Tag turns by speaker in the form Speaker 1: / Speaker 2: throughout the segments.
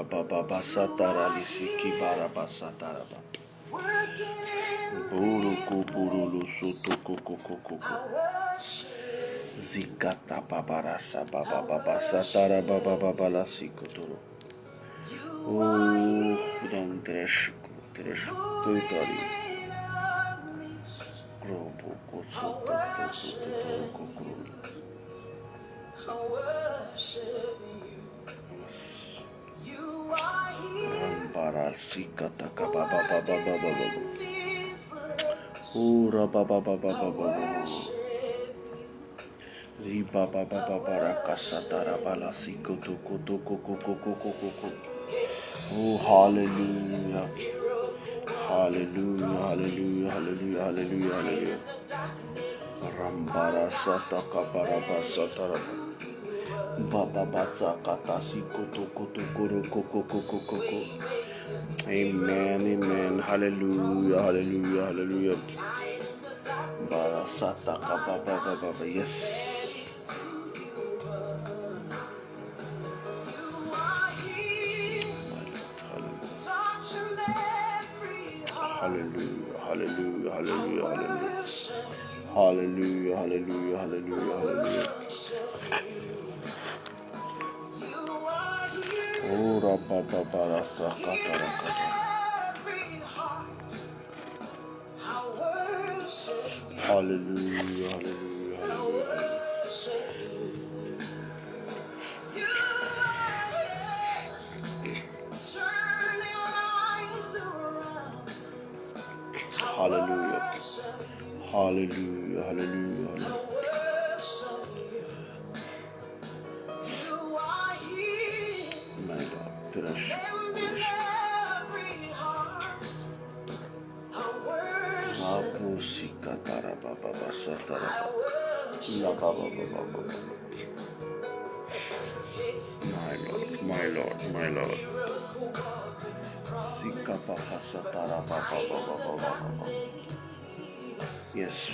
Speaker 1: Baba Satara Lisiki Baraba Sataraba. Buruku Burulu Sutuku Kuku. Zikata Babarasa Baba Baba Satara Baba Baba Lasikotoro. Dan Tresku Tutari. Grobo Kotsuto Kukuru. Rambara Sikata Baba Baba Baba. Ura Baba Baba Baba. Riba Baba Baba Rakasatara Balasiko Kuku. Oh, hallelujah. Hallelujah, hallelujah, hallelujah, hallelujah, hallelujah. Rambara Sataka Baraba Satara Baba Basa Katasi Koto Koko. Amen, amen. Hallelujah, hallelujah, hallelujah. Bara Sataka Baba. Yes. Hallelujah, hallelujah, hallelujah, hallelujah. Hallelujah, hallelujah, hallelujah, hallelujah. Oh, Rabba Barasa Katarakata. Hallelujah, hallelujah, hallelujah. Hallelujah. Hallelujah, hallelujah, hallelujah. My Lord, Tirash. Rabu Sikatara Baba Satara. La Baba Baba. My Lord. Sikapaka Satara Baba. Yes.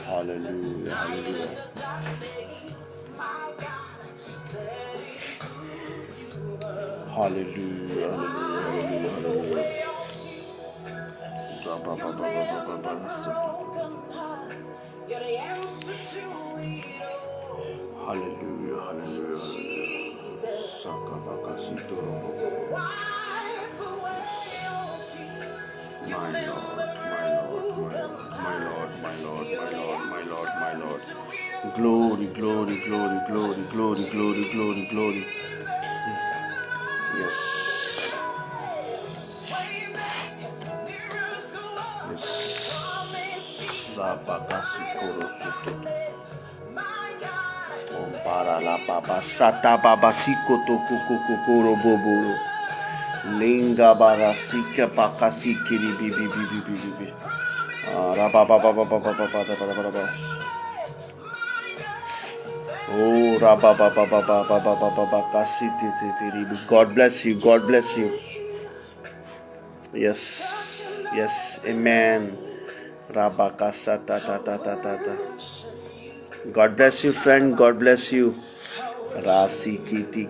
Speaker 1: Hallelujah, hallelujah. Hallelujah, hallelujah, hallelujah. Hallelujah, hallelujah. Sakabaka Sitorobo. My Lord. Glory. Yes. Para la baba sata baba sikoto kukukuro bobo linga bara sika baka sikiri bibi raba baba oh raba baba kasiti tiri. God bless you. Yes, amen. Raba kasata ta. God bless you, friend. God bless you. Rasi kiti.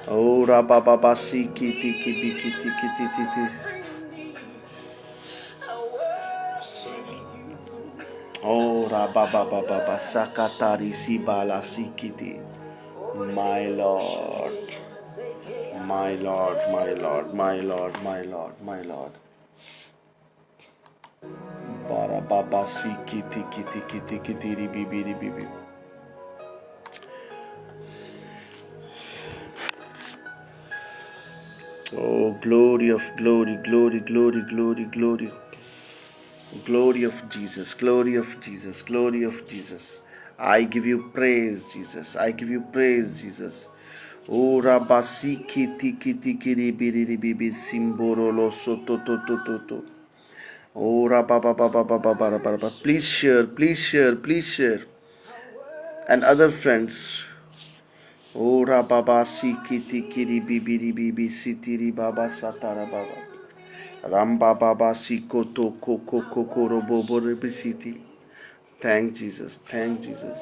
Speaker 1: Oh, rabababasi kiti. Oh, rababababa sakatari sibala sikiti. My Lord. Barababasi kiti ribibi. Oh, glory of glory. Glory of Jesus. I give you praise, Jesus. Oh, rabasi kiti kiri simborolo soto. Oh, rababa. Please share. And other friends. Ora baba sikiti kiri bibi sitiri baba satara baba. Ramba Baba Siko to Koko Koko Robo Borebisiti. Thank Jesus. Thank Jesus.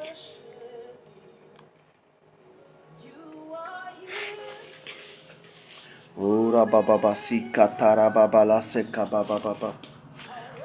Speaker 1: Ora Baba Basika Tara Baba La Seka Baba Baba.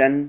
Speaker 1: 10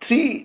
Speaker 1: 3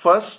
Speaker 1: 1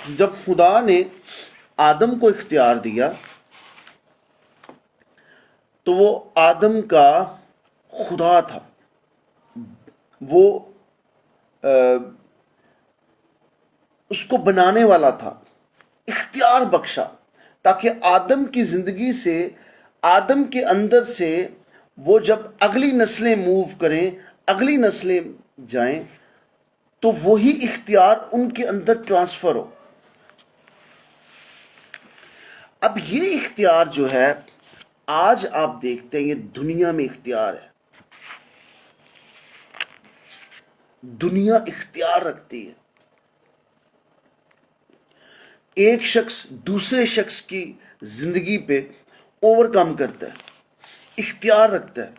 Speaker 1: جب خدا نے آدم کو اختیار دیا تو وہ آدم کا خدا تھا، وہ اس کو بنانے والا تھا، اختیار بخشا تاکہ آدم کی زندگی سے، آدم کے اندر سے وہ جب اگلی نسلیں موو کریں، اگلی نسلیں جائیں تو وہی اختیار ان کے اندر ٹرانسفر ہو۔ اب یہ اختیار جو ہے آج آپ دیکھتے ہیں یہ دنیا میں اختیار ہے، دنیا اختیار رکھتی ہے۔ ایک شخص دوسرے شخص کی زندگی پہ اوور کم کرتا ہے، اختیار رکھتا ہے۔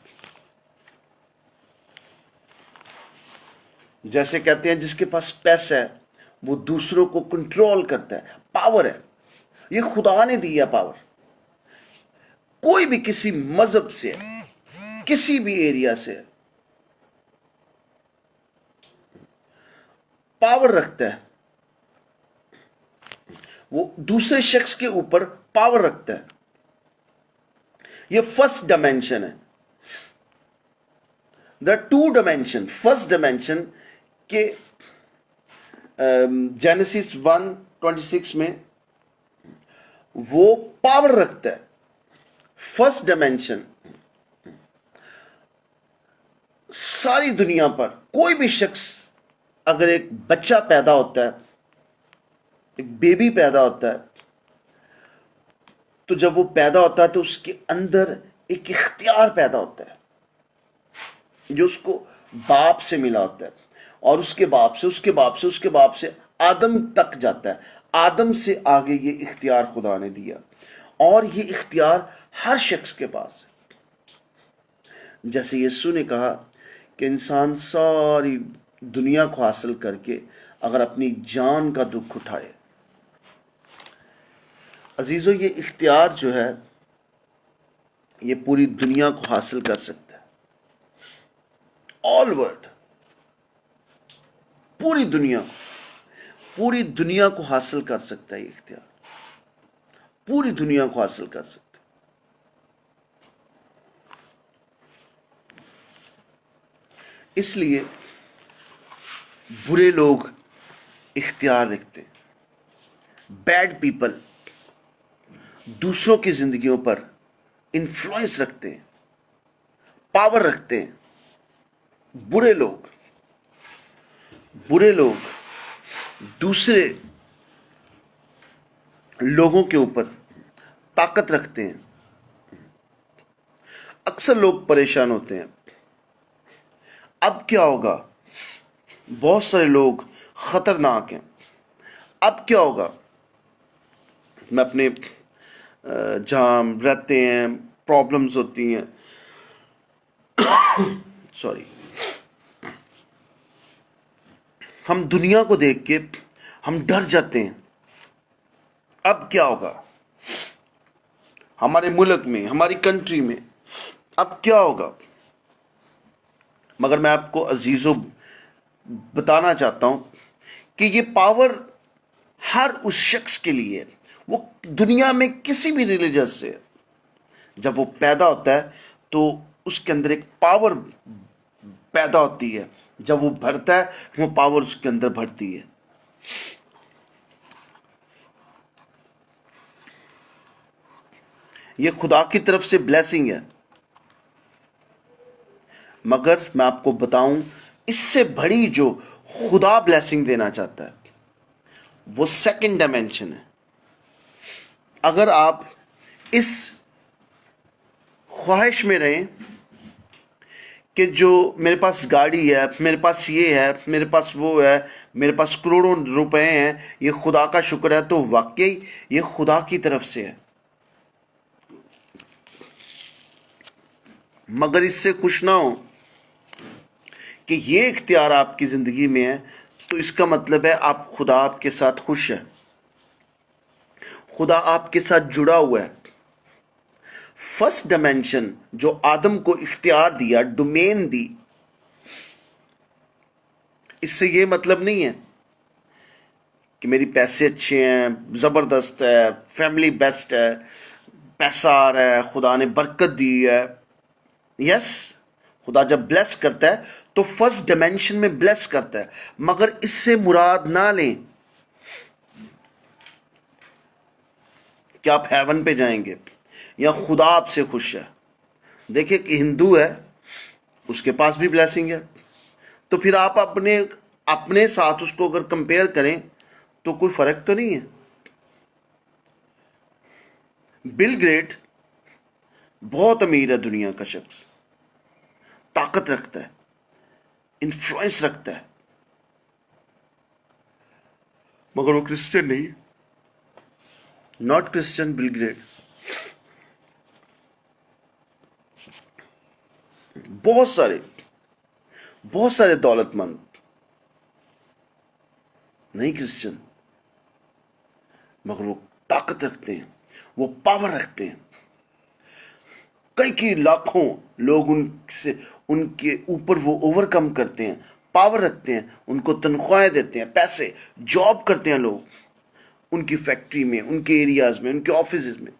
Speaker 1: جیسے کہتے ہیں جس کے پاس پیسہ ہے وہ دوسروں کو کنٹرول کرتا ہے، پاور ہے۔ یہ خدا نے دیا پاور۔ کوئی بھی کسی مذہب سے، کسی بھی ایریا سے پاور رکھتا ہے، وہ دوسرے شخص کے اوپر پاور رکھتا ہے۔ یہ فرسٹ ڈائمینشن ہے۔ The two dimension, first dimension کہ جینیسس 1:26 میں وہ پاور رکھتا ہے۔ فرسٹ ڈائمینشن ساری دنیا پر کوئی بھی شخص اگر ایک بچہ پیدا ہوتا ہے، ایک بیبی پیدا ہوتا ہے، تو جب وہ پیدا ہوتا ہے تو اس کے اندر ایک اختیار پیدا ہوتا ہے جو اس کو باپ سے ملا ہوتا ہے، اور اس کے باپ سے، اس کے باپ سے، اس کے باپ سے آدم تک جاتا ہے۔ آدم سے آگے یہ اختیار خدا نے دیا، اور یہ اختیار ہر شخص کے پاس ہے۔ جیسے یسوع نے کہا کہ انسان ساری دنیا کو حاصل کر کے اگر اپنی جان کا دکھ اٹھائے، عزیزو یہ اختیار جو ہے یہ پوری دنیا کو حاصل کر سکتا ہے۔ آل ورلڈ، پوری دنیا کو حاصل کر سکتا ہے۔ یہ اختیار پوری دنیا کو حاصل کر سکتا ہے۔ اس لیے برے لوگ اختیار رکھتے ہیں، بیڈ پیپل دوسروں کی زندگیوں پر انفلوئنس رکھتے ہیں، پاور رکھتے ہیں۔ برے لوگ دوسرے لوگوں کے اوپر طاقت رکھتے ہیں۔ اکثر لوگ پریشان ہوتے ہیں، اب کیا ہوگا؟ بہت سارے لوگ خطرناک ہیں، اب کیا ہوگا؟ میں اپنے جہاں رہتے ہیں پرابلمز ہوتی ہیں، سوری، ہم دنیا کو دیکھ کے ہم ڈر جاتے ہیں، اب کیا ہوگا ہمارے ملک میں، ہماری کنٹری میں، اب کیا ہوگا؟ مگر میں آپ کو عزیزوں بتانا چاہتا ہوں کہ یہ پاور ہر اس شخص کے لیے، وہ دنیا میں کسی بھی ریلیجن سے جب وہ پیدا ہوتا ہے تو اس کے اندر ایک پاور پیدا ہوتی ہے، جب وہ بھرتا ہے وہ پاور اس کے اندر بھرتی ہے۔ یہ خدا کی طرف سے بلیسنگ ہے، مگر میں آپ کو بتاؤں اس سے بڑی جو خدا بلیسنگ دینا چاہتا ہے وہ سیکنڈ ڈائمینشن ہے۔ اگر آپ اس خواہش میں رہیں کہ جو میرے پاس گاڑی ہے، میرے پاس یہ ہے، میرے پاس وہ ہے، میرے پاس کروڑوں روپے ہیں، یہ خدا کا شکر ہے، تو واقعی یہ خدا کی طرف سے ہے۔ مگر اس سے خوش نہ ہو کہ یہ اختیار آپ کی زندگی میں ہے تو اس کا مطلب ہے خدا آپ کے ساتھ خوش ہے، خدا آپ کے ساتھ جڑا ہوا ہے۔ فرسٹ ڈائمینشن جو آدم کو اختیار دیا، ڈومین دی، اس سے یہ مطلب نہیں ہے کہ میری پیسے اچھے ہیں، زبردست ہے، فیملی بیسٹ ہے، پیسہ آ رہا ہے، خدا نے برکت دی ہے. یس، خدا جب بلیس کرتا ہے تو فرسٹ ڈائمینشن میں بلیس کرتا ہے، مگر اس سے مراد نہ لیں کہ آپ ہیون پہ جائیں گے یا خدا آپ سے خوش ہے. دیکھیں کہ ہندو ہے، اس کے پاس بھی بلیسنگ ہے، تو پھر آپ اپنے ساتھ اس کو اگر کمپیئر کریں تو کوئی فرق تو نہیں ہے. بل گیٹ بہت امیر ہے، دنیا کا شخص، طاقت رکھتا ہے، انفلوئنس رکھتا ہے، مگر وہ کرسچن نہیں. Not Christian Bill Gate. بہت سارے دولت مند نہیں کرسچن، مگر وہ طاقت رکھتے ہیں، وہ پاور رکھتے ہیں. کئی لاکھوں لوگ ان کے اوپر وہ اوور کم کرتے ہیں، پاور رکھتے ہیں، ان کو تنخواہیں دیتے ہیں، پیسے، جاب کرتے ہیں لوگ ان کی فیکٹری میں، ان کے ایریاز میں، ان کے آفیسز میں،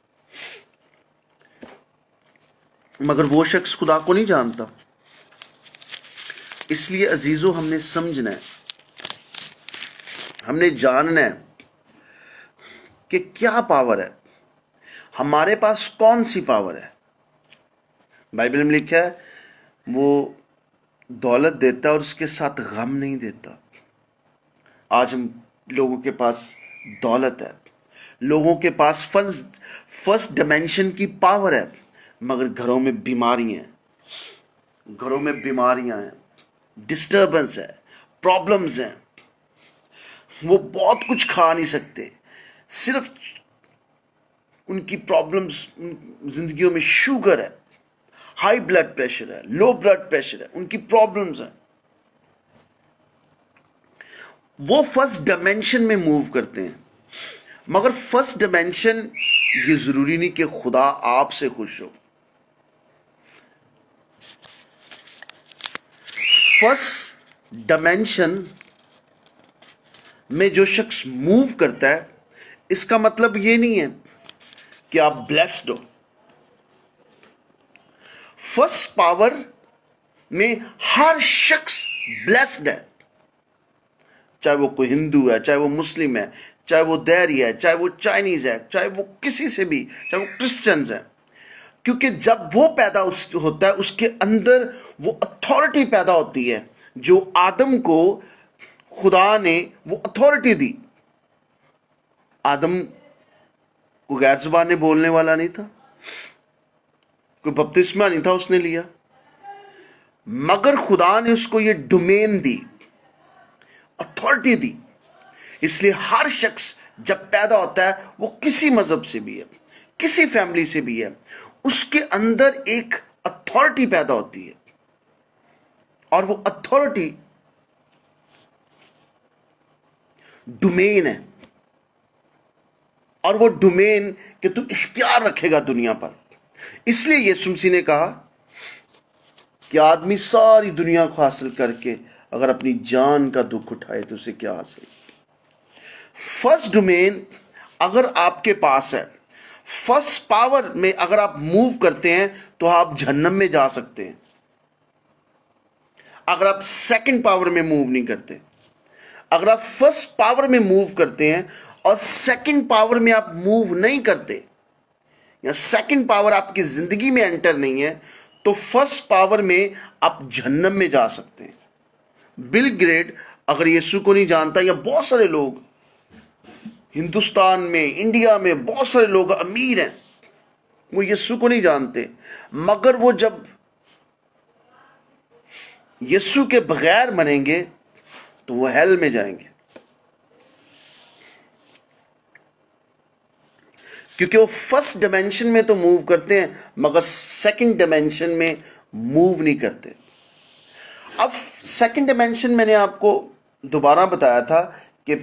Speaker 1: مگر وہ شخص خدا کو نہیں جانتا. اس لیے عزیزو، ہم نے سمجھنا ہے، ہم نے جاننا ہے کہ کیا پاور ہے، ہمارے پاس کون سی پاور ہے. بائبل میں لکھا ہے وہ دولت دیتا ہے اور اس کے ساتھ غم نہیں دیتا. آج ہم لوگوں کے پاس دولت ہے، لوگوں کے پاس فرسٹ ڈائمینشن کی پاور ہے، مگر گھروں میں بیماریاں ہیں، ڈسٹربنس ہے، پرابلمز ہیں. وہ بہت کچھ کھا نہیں سکتے، صرف ان کی پرابلمز زندگیوں میں شوگر ہے، ہائی بلڈ پریشر ہے، لو بلڈ پریشر ہے، ان کی پرابلمز ہیں. وہ فرسٹ ڈائمینشن میں موو کرتے ہیں، مگر فرسٹ ڈائمینشن یہ ضروری نہیں کہ خدا آپ سے خوش ہو. فرسٹ ڈائمینشن میں جو شخص موو کرتا ہے، اس کا مطلب یہ نہیں ہے کہ آپ بلیسڈ ہو. فرسٹ پاور میں ہر شخص بلیسڈ ہے، چاہے وہ کوئی ہندو ہے، چاہے وہ مسلم ہے، چاہے وہ دہری ہے، چاہے وہ چائنیز ہے، چاہے وہ کسی سے بھی، چاہے وہ کرسچنز ہیں. کیونکہ جب وہ پیدا ہوتا ہے، اس کے اندر وہ اتھارٹی پیدا ہوتی ہے جو آدم کو خدا نے وہ اتھارٹی دی. آدم کو غیر زبانیں بولنے والا نہیں تھا، کوئی بپتسمہ نہیں تھا اس نے لیا، مگر خدا نے اس کو یہ ڈومین دی، اتھارٹی دی. اس لیے ہر شخص جب پیدا ہوتا ہے، وہ کسی مذہب سے بھی ہے، کسی فیملی سے بھی ہے، اس کے اندر ایک اتھارٹی پیدا ہوتی ہے، اور وہ اتھارٹی ڈومین ہے، اور وہ ڈومین کہ تو اختیار رکھے گا دنیا پر. اس لیے یسوع مسیح نے کہا کہ آدمی ساری دنیا کو حاصل کر کے اگر اپنی جان کا دکھ اٹھائے تو اسے کیا حاصل. فرسٹ ڈومین اگر آپ کے پاس ہے، فرسٹ پاور میں اگر آپ موو کرتے ہیں تو آپ جہنم میں جا سکتے ہیں. اگر آپ سیکنڈ پاور میں موو نہیں کرتے، اگر آپ فرسٹ پاور میں موو کرتے ہیں اور سیکنڈ پاور میں آپ موو نہیں کرتے، یا سیکنڈ پاور آپ کی زندگی میں انٹر نہیں ہے، تو فرسٹ پاور میں آپ جہنم میں جا سکتے ہیں. بل گیٹ اگر یسوع کو نہیں جانتا، یا بہت سارے لوگ ہندوستان میں، انڈیا میں بہت سارے لوگ امیر ہیں، وہ یسوع کو نہیں جانتے، مگر وہ جب یسوع کے بغیر مریں گے تو وہ ہیل میں جائیں گے، کیونکہ وہ فرسٹ ڈائمینشن میں تو موو کرتے ہیں مگر سیکنڈ ڈائمینشن میں موو نہیں کرتے. اب سیکنڈ ڈائمینشن میں نے آپ کو دوبارہ بتایا تھا کہ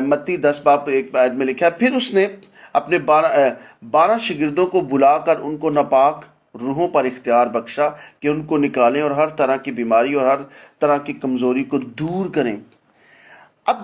Speaker 1: متی 10:1 میں لکھا ہے، پھر اس نے اپنے 12 شاگردوں کو بلا کر ان کو ناپاک روحوں پر اختیار بخشا کہ ان کو نکالیں اور ہر طرح کی بیماری اور ہر طرح کی کمزوری کو دور کریں. اب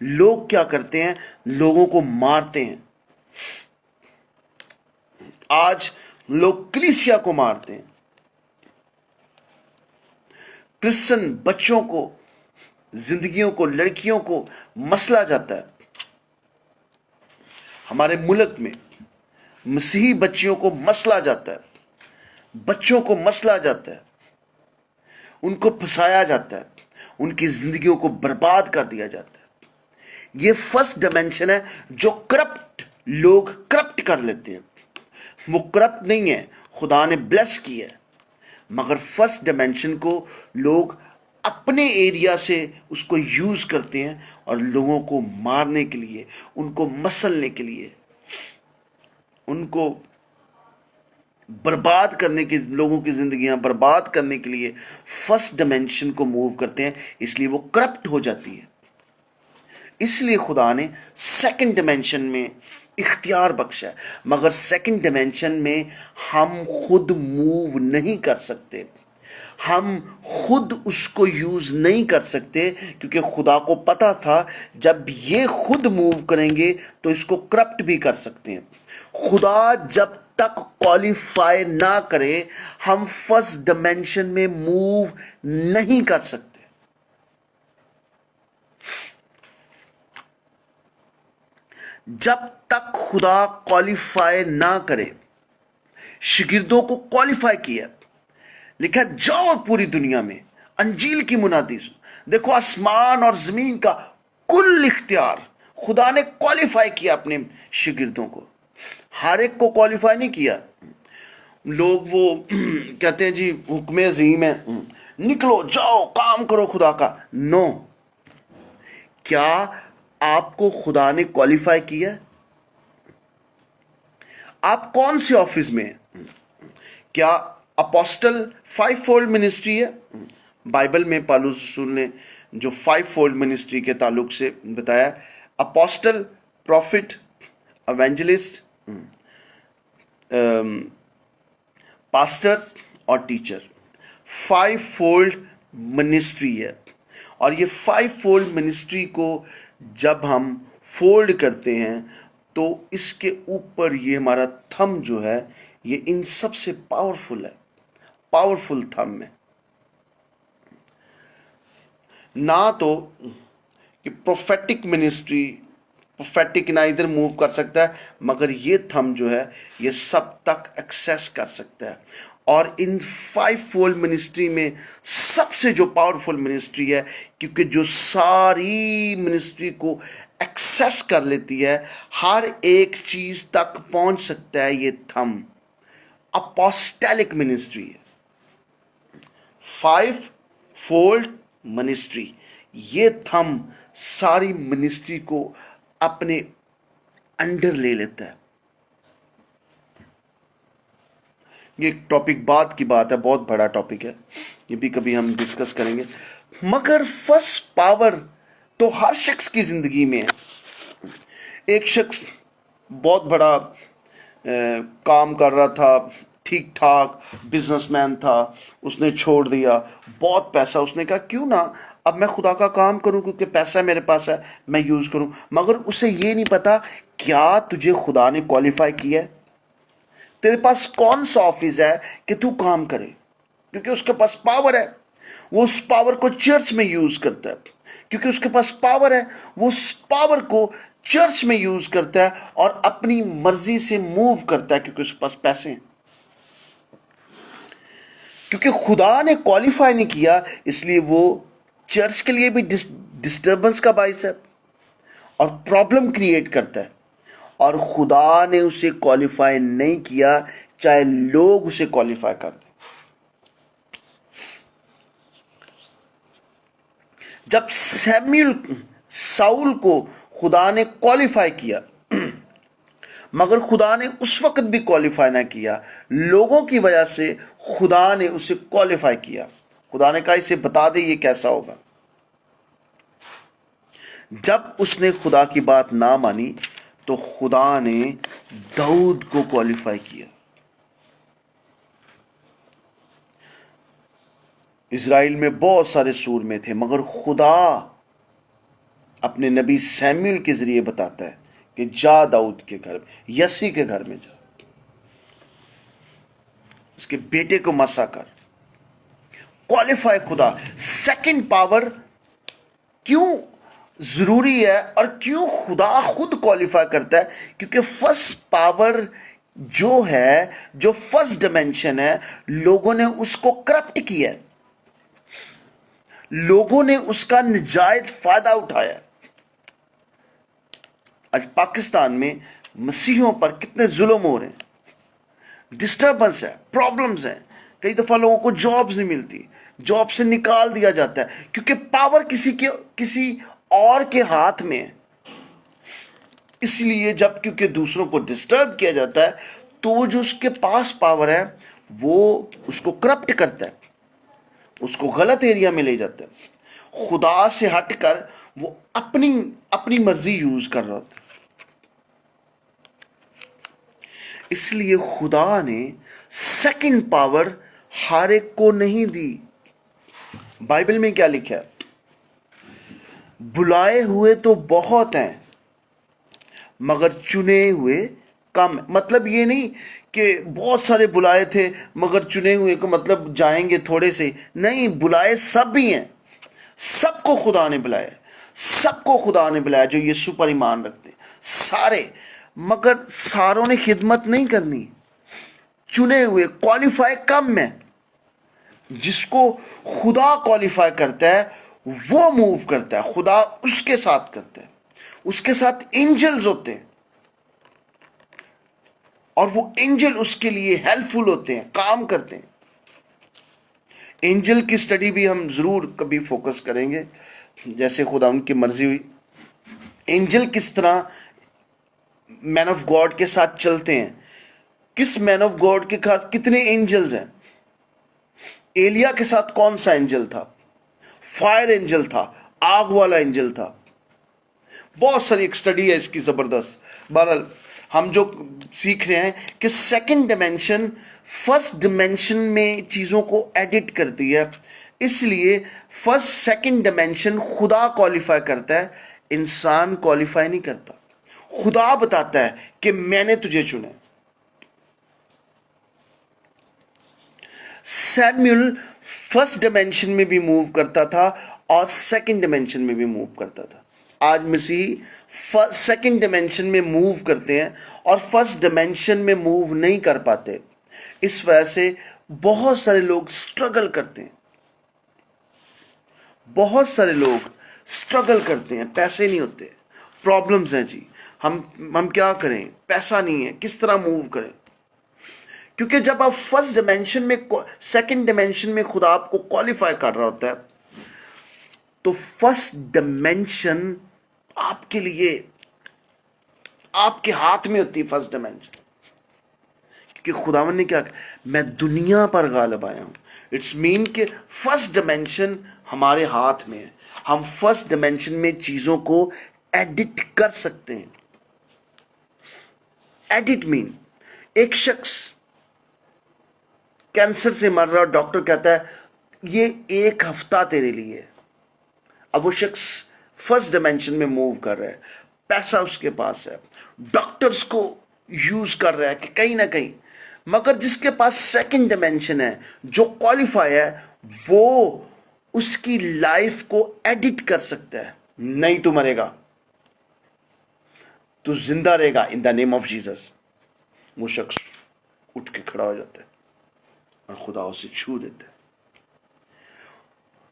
Speaker 1: لوگ کیا کرتے ہیں؟ لوگوں کو مارتے ہیں. آج لوگ کلیسیا کو مارتے ہیں، کرسچن بچوں کو، زندگیوں کو، لڑکیوں کو مسلا جاتا ہے. ہمارے ملک میں مسیحی بچیوں کو مسلا جاتا ہے، بچوں کو مسلا جاتا ہے، ان کو پھنسایا جاتا ہے، ان کی زندگیوں کو برباد کر دیا جاتا ہے. یہ فرسٹ ڈائمینشن ہے جو کرپٹ لوگ کرپٹ کر لیتے ہیں. وہ کرپٹ نہیں ہے، خدا نے بلیس کی ہے، مگر فرسٹ ڈائمینشن کو لوگ اپنے ایریا سے اس کو یوز کرتے ہیں اور لوگوں کو مارنے کے لیے، ان کو مسلنے کے لیے، ان کو برباد کرنے کی، لوگوں کی زندگیاں برباد کرنے کے لیے فرسٹ ڈائمینشن کو موو کرتے ہیں. اس لیے وہ کرپٹ ہو جاتی ہے. اس لیے خدا نے سیکنڈ ڈائمینشن میں اختیار بخشا ہے، مگر سیکنڈ ڈائمینشن میں ہم خود موو نہیں کر سکتے، ہم خود اس کو یوز نہیں کر سکتے، کیونکہ خدا کو پتا تھا جب یہ خود موو کریں گے تو اس کو کرپٹ بھی کر سکتے ہیں. خدا جب تک کوالیفائی نہ کرے ہم فرسٹ ڈائمینشن میں موو نہیں کر سکتے. جب تک خدا کوالیفائی نہ کرے، شاگردوں کو کوالیفائی کیا، لکھا جاؤ پوری دنیا میں انجیل کی منادی سو. دیکھو آسمان اور زمین کا کل اختیار خدا نے کوالیفائی کیا اپنے شاگردوں کو. ہر ایک کو کوالیفائی نہیں کیا. لوگ وہ کہتے ہیں جی حکم عظیم ہے، نکلو جاؤ کام کرو خدا کا. نو. کیا آپ کو خدا نے کوالیفائی کیا؟ آپ کون سے آفس میں ہیں؟ کیا اپوسٹل 5 فولڈ منسٹری ہے؟ بائبل میں پالوس رسول نے جو 5 فولڈ منسٹری کے تعلق سے بتایا، اپوسٹل، پروفٹ، ایونجلسٹ، پاسٹر اور ٹیچر. 5 فولڈ منسٹری ہے. اور یہ 5 فولڈ منسٹری کو جب ہم فولڈ کرتے ہیں تو اس کے اوپر یہ ہمارا تھم جو ہے یہ ان سب سے پاورفل ہے، پاورفل تھم ہے. نہ تو کہ پروفیٹک منسٹری، پروفیٹک نہ ادھر موو کر سکتا ہے، مگر یہ تھم جو ہے یہ سب تک ایکسیس کر سکتا ہے. اور ان 5 فولڈ منسٹری میں سب سے جو پاورفل منسٹری ہے، کیونکہ جو ساری منسٹری کو ایکسیس کر لیتی ہے، ہر ایک چیز تک پہنچ سکتا ہے، یہ تھم اپوسٹلک منسٹری ہے. 5 فولڈ منسٹری، یہ تھم ساری منسٹری کو اپنے انڈر لے لیتا ہے. یہ ایک ٹاپک بعد کی بات ہے، بہت بڑا ٹاپک ہے، یہ بھی کبھی ہم ڈسکس کریں گے. مگر فرسٹ پاور تو ہر شخص کی زندگی میں ہے. ایک شخص بہت بڑا کام کر رہا تھا، ٹھیک ٹھاک بزنس مین تھا، اس نے چھوڑ دیا، بہت پیسہ، اس نے کہا کیوں نہ اب میں خدا کا کام کروں، کیونکہ پیسہ میرے پاس ہے میں یوز کروں. مگر اسے یہ نہیں پتا کیا تجھے خدا نے کوالیفائی کیا ہے، تیرے پاس کون سا آفس ہے کہ تو کام کرے. کیونکہ اس کے پاس پاور ہے، وہ اس پاور کو چرچ میں یوز کرتا ہے. کیونکہ اس کے پاس پاور ہے، وہ اس پاور کو چرچ میں یوز کرتا ہے اور اپنی مرضی سے موو کرتا ہے، کیونکہ اس کے پاس پیسے ہیں. کیونکہ خدا نے کوالیفائی نہیں کیا، اس لیے وہ چرچ کے لیے بھی ڈسٹربنس کا باعث ہے اور پرابلم کریٹ کرتا ہے. اور خدا نے اسے کوالیفائی نہیں کیا، چاہے لوگ اسے کوالیفائی کر دیں. جب ساؤل کو خدا نے کوالیفائی کیا، مگر خدا نے اس وقت بھی کوالیفائی نہ کیا، لوگوں کی وجہ سے خدا نے اسے کوالیفائی کیا. خدا نے کہا اسے بتا دے یہ کیسا ہوگا. جب اس نے خدا کی بات نہ مانی تو خدا نے داؤد کو کوالیفائی کیا. اسرائیل میں بہت سارے سور میں تھے، مگر خدا اپنے نبی سیموئل کے ذریعے بتاتا ہے کہ جا داؤد کے گھر میں، یسی کے گھر میں جا، اس کے بیٹے کو مسا کر، کوالیفائی خدا۔ سیکنڈ پاور کیوں ضروری ہے اور کیوں خدا خود کوالیفائی کرتا ہے؟ کیونکہ فرسٹ پاور جو ہے، جو فرسٹ ڈائمینشن ہے، لوگوں نے اس کو کرپٹ کیا ہے، لوگوں نے اس کا نجائز فائدہ اٹھایا۔ آج پاکستان میں مسیحیوں پر کتنے ظلم ہو رہے ہیں، ڈسٹربنس ہے، پرابلمز ہیں، کئی دفعہ لوگوں کو جابز نہیں ملتی، جاب سے نکال دیا جاتا ہے، کیونکہ پاور کسی اور کے ہاتھ میں ہے۔ اس لیے جب کیونکہ دوسروں کو ڈسٹرب کیا جاتا ہے تو وہ جو اس کے پاس پاور ہے وہ اس کو کرپٹ کرتا ہے، اس کو غلط ایریا میں لے جاتا ہے، خدا سے ہٹ کر وہ اپنی مرضی یوز کر رہا ہوتا ہے۔ اس لیے خدا نے سیکنڈ پاور ہر ایک کو نہیں دی۔ بائبل میں کیا لکھا ہے؟ بلائے ہوئے تو بہت ہیں مگر چنے ہوئے کم۔ مطلب یہ نہیں کہ بہت سارے بلائے تھے مگر چنے ہوئے کو مطلب جائیں گے تھوڑے سے، نہیں، بلائے سب بھی ہیں، سب کو خدا نے بلایا، سب کو خدا نے بلایا جو یسوع پر ایمان رکھتے ہیں، سارے، مگر ساروں نے خدمت نہیں کرنی۔ چنے ہوئے، کوالیفائی کم ہے۔ جس کو خدا کوالیفائی کرتا ہے وہ موو کرتا ہے، خدا اس کے ساتھ کرتا ہے، اس کے ساتھ اینجلز ہوتے ہیں اور وہ اینجل اس کے لیے ہیلپ فل ہوتے ہیں، کام کرتے ہیں۔ اینجل کی سٹڈی بھی ہم ضرور کبھی فوکس کریں گے، جیسے خدا ان کی مرضی ہوئی۔ اینجل کس طرح مین آف گاڈ کے ساتھ چلتے ہیں، کس مین آف گاڈ کے ساتھ کتنے اینجلز ہیں۔ ایلیا کے ساتھ کون سا اینجل تھا؟ فائر اینجل تھا، آگ والا اینجل تھا۔ بہت ساری ایک سٹڈی ہے اس کی زبردست۔ بہرحال ہم جو سیکھ رہے ہیں کہ سیکنڈ ڈائمینشن فرسٹ ڈائمینشن میں چیزوں کو ایڈٹ کرتی ہے، اس لیے فرسٹ سیکنڈ ڈائمینشن خدا کوالیفائی کرتا ہے، انسان کوالیفائی نہیں کرتا۔ خدا بتاتا ہے کہ میں نے تجھے چنا۔ سیموئل فرسٹ ڈائمینشن میں بھی موو کرتا تھا اور سیکنڈ ڈائمینشن میں بھی موو کرتا تھا۔ آج مسیحی سیکنڈ ڈائمینشن میں موو کرتے ہیں اور فرسٹ ڈائمینشن میں موو نہیں کر پاتے۔ اس وجہ سے بہت سارے لوگ سٹرگل کرتے ہیں، بہت سارے لوگ سٹرگل کرتے ہیں، پیسے نہیں ہوتے، پرابلمز ہیں، جی ہم کیا کریں، پیسہ نہیں ہے، کس طرح موو کریں؟ کیونکہ جب آپ فرسٹ ڈائمینشن میں سیکنڈ ڈائمینشن میں خدا آپ کو کوالیفائی کر رہا ہوتا ہے تو فرسٹ ڈائمینشن آپ کے لیے، آپ کے ہاتھ میں ہوتی ہے فرسٹ ڈائمینشن۔ کیونکہ خداوند نے کیا کہا، میں دنیا پر غالب آیا ہوں۔ اٹس مین کہ فرسٹ ڈائمینشن ہمارے ہاتھ میں ہے، ہم فرسٹ ڈائمینشن میں چیزوں کو ایڈٹ کر سکتے ہیں۔ ایڈٹ مین، ایک شخص کینسر سے مر رہا، ڈاکٹر کہتا ہے یہ 1 ہفتہ تیرے لیے۔ اب وہ شخص فرسٹ ڈائمینشن میں موو کر رہا ہے، پیسہ اس کے پاس ہے، ڈاکٹرز کو یوز کر رہا ہے کہ کہیں نہ کہیں، مگر جس کے پاس سیکنڈ ڈائمینشن ہے، جو کوالیفائی ہے، وہ اس کی لائف کو ایڈٹ کر سکتا ہے۔ نہیں تو مرے گا، تو زندہ رہے گا ان دا نیم آف جیزس۔ وہ شخص اٹھ کے کھڑا ہو جاتا ہے اور خدا اسے چھو دیتا ہے۔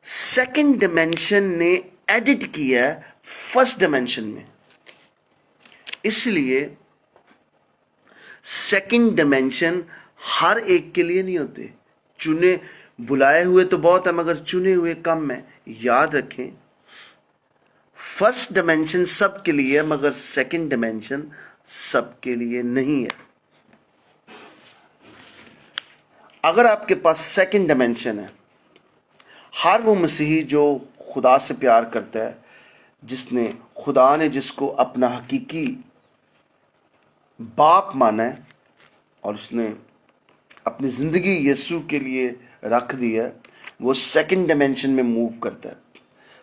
Speaker 1: سیکنڈ ڈائمینشن نے ایڈٹ کیا ہے فرسٹ ڈائمینشن میں، اس لیے سیکنڈ ڈائمینشن ہر ایک کے لیے نہیں ہوتے۔ چنے بلائے ہوئے تو بہت ہیں مگر چنے ہوئے کم ہیں۔ یاد رکھیں، فرسٹ ڈائمینشن سب کے لیے ہے مگر سیکنڈ ڈائمینشن سب کے لیے نہیں ہے۔ اگر آپ کے پاس سیکنڈ ڈائمینشن ہے، ہر وہ مسیحی جو خدا سے پیار کرتا ہے، خدا نے جس کو اپنا حقیقی باپ مانا ہے اور اس نے اپنی زندگی یسوع کے لیے رکھ دی ہے، وہ سیکنڈ ڈائمینشن میں موو کرتا ہے۔